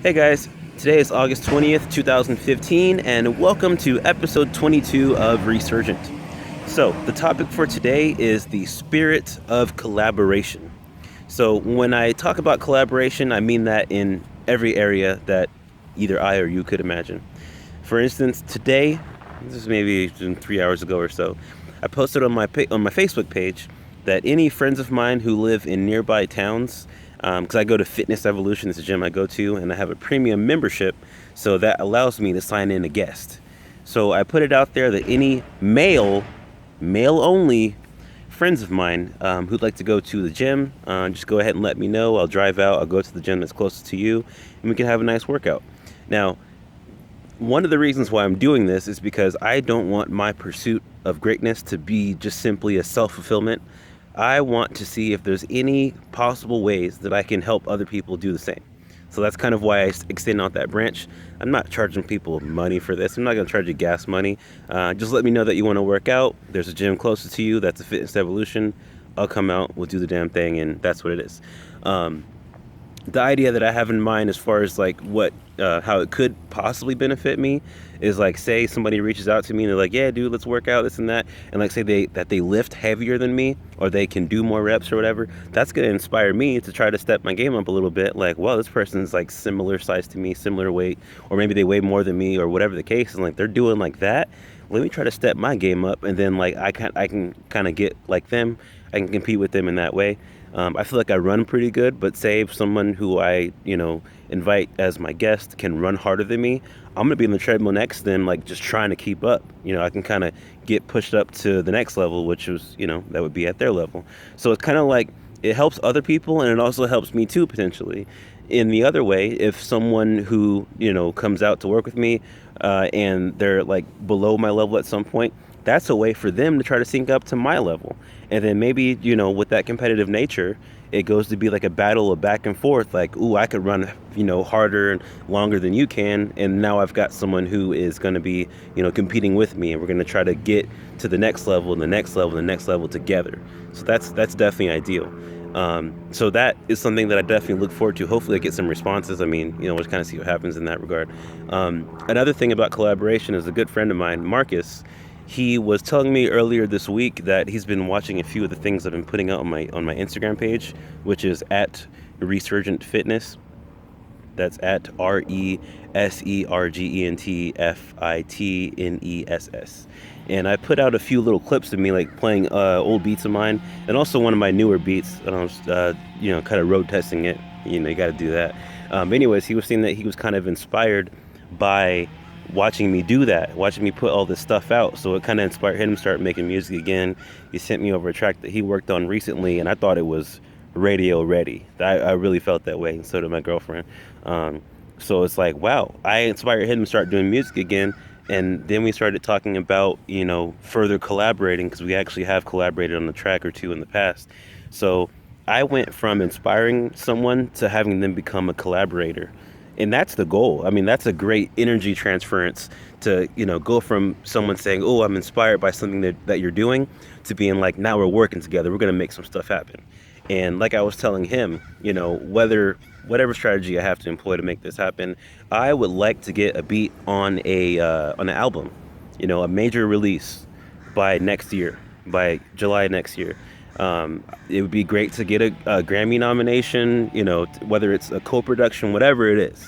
Hey guys, today is August 20th, 2015, and welcome to episode 22 of ReSergent. So, the topic for today is the spirit of collaboration. So, when I talk about collaboration, I mean that in every area that either I or you could imagine. For instance, today, this is maybe 3 hours ago or so, I posted on my Facebook page that any friends of mine who live in nearby towns, because I go to Fitness Evolution, it's a gym I go to, and I have a premium membership, so that allows me to sign in a guest. So I put it out there that any male only friends of mine who'd like to go to the gym, just go ahead and let me know. I'll drive out, I'll go to the gym that's closest to you, and we can have a nice workout. Now, one of the reasons why I'm doing this is because I don't want my pursuit of greatness to be just simply a self-fulfillment. I want to see if there's any possible ways that I can help other people do the same. So that's kind of why I extend out that branch. I'm not charging people money for this. I'm not going to charge you gas money. Just let me know that you want to work out. There's a gym closest to you. That's a Fitness Evolution. I'll come out. We'll do the damn thing, and that's what it is. The idea that I have in mind as far as like what how it could possibly benefit me is like, say somebody reaches out to me and they're like, yeah dude, let's work out, this and that, and like say they lift heavier than me, or they can do more reps or whatever. That's going to inspire me to try to step my game up a little bit. Like, well, this person's like similar size to me, similar weight, or maybe they weigh more than me, or whatever the case, and like they're doing like that. Let me try to step my game up, and then like I can kind of get like them. I can compete with them in that way. I feel like I run pretty good, but say if someone who I, invite as my guest can run harder than me, I'm gonna be on the treadmill next to them, like just trying to keep up. I can kind of get pushed up to the next level, which is, that would be at their level. So it's kind of like it helps other people, and it also helps me too, potentially. In the other way, if someone who, comes out to work with me, and they're like below my level at some point, that's a way for them to try to sync up to my level. And then maybe, with that competitive nature, it goes to be like a battle of back and forth. Like, ooh, I could run, harder and longer than you can. And now I've got someone who is going to be, competing with me. And we're going to try to get to the next level and the next level and the next level together. So that's definitely ideal. So that is something that I definitely look forward to. Hopefully I get some responses. I mean, we'll just kind of see what happens in that regard. Another thing about collaboration is a good friend of mine, Marcus. He was telling me earlier this week that he's been watching a few of the things I've been putting out on my Instagram page, which is at ReSergent Fitness. That's at ReSergentFitness. And I put out a few little clips of me like playing old beats of mine, and also one of my newer beats. And I was, kind of road testing it. You got to do that. Anyways, he was saying that he was kind of inspired by watching me do that, watching me put all this stuff out. So it kind of inspired him to start making music again. He sent me over a track that he worked on recently, and I thought it was radio ready. I really felt that way, and so did my girlfriend. So it's like, wow, I inspired him to start doing music again. And then we started talking about, further collaborating, because we actually have collaborated on a track or two in the past. So I went from inspiring someone to having them become a collaborator. And that's the goal. I mean, that's a great energy transference to, go from someone saying, oh, I'm inspired by something that you're doing, to being like, now we're working together. We're going to make some stuff happen. And like I was telling him, whatever strategy I have to employ to make this happen, I would like to get a beat on an album, a major release by next year, by July next year. It would be great to get a Grammy nomination, whether it's a co-production, whatever it is.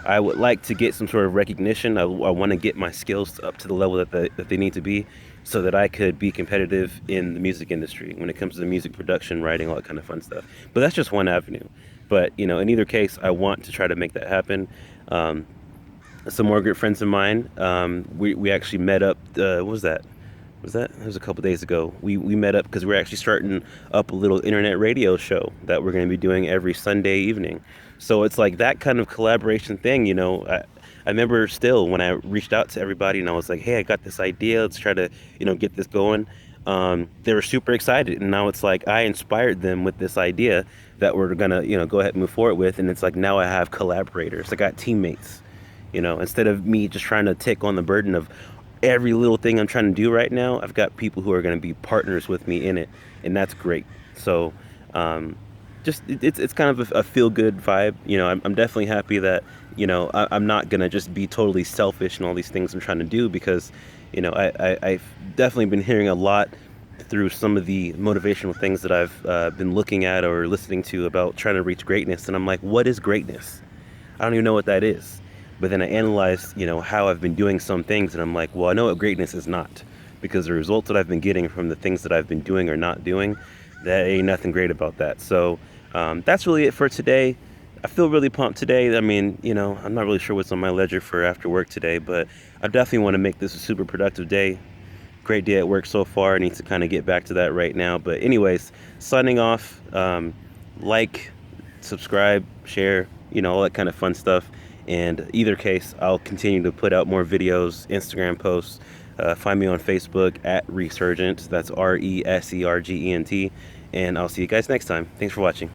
I would like to get some sort of recognition. I want to get my skills up to the level that they need to be, so that I could be competitive in the music industry when it comes to the music production, writing, all that kind of fun stuff. But that's just one avenue. But, in either case, I want to try to make that happen. Some more good friends of mine, we actually met up, what was that? It was a couple days ago. We met up because we're actually starting up a little internet radio show that we're going to be doing every Sunday evening. So it's like that kind of collaboration thing. I remember still when I reached out to everybody and I was like, hey, I got this idea. Let's try to, get this going. They were super excited. And now it's like I inspired them with this idea that we're going to, go ahead and move forward with. And it's like now I have collaborators. I got teammates, instead of me just trying to take on the burden of every little thing I'm trying to do right now. I've got people who are going to be partners with me in it, and that's great. So just it's kind of a feel good vibe. You know, I'm definitely happy that, you know, I'm not gonna just be totally selfish in all these things I'm trying to do, because, you know, I've definitely been hearing a lot through some of the motivational things that I've been looking at or listening to about trying to reach greatness, and I'm like, what is greatness? I don't even know what that is. But then I analyzed, you know, how I've been doing some things, and I'm like, well, I know what greatness is not, because the results that I've been getting from the things that I've been doing or not doing, that ain't nothing great about that. So that's really it for today. I feel really pumped today. I mean, you know, I'm not really sure what's on my ledger for after work today, but I definitely want to make this a super productive day. Great day at work so far. I need to kind of get back to that right now. But anyways, signing off. Like, subscribe, share, you know, all that kind of fun stuff. And either case, I'll continue to put out more videos, Instagram posts. Find me on Facebook at ReSergent. That's ReSergent. And I'll see you guys next time. Thanks for watching.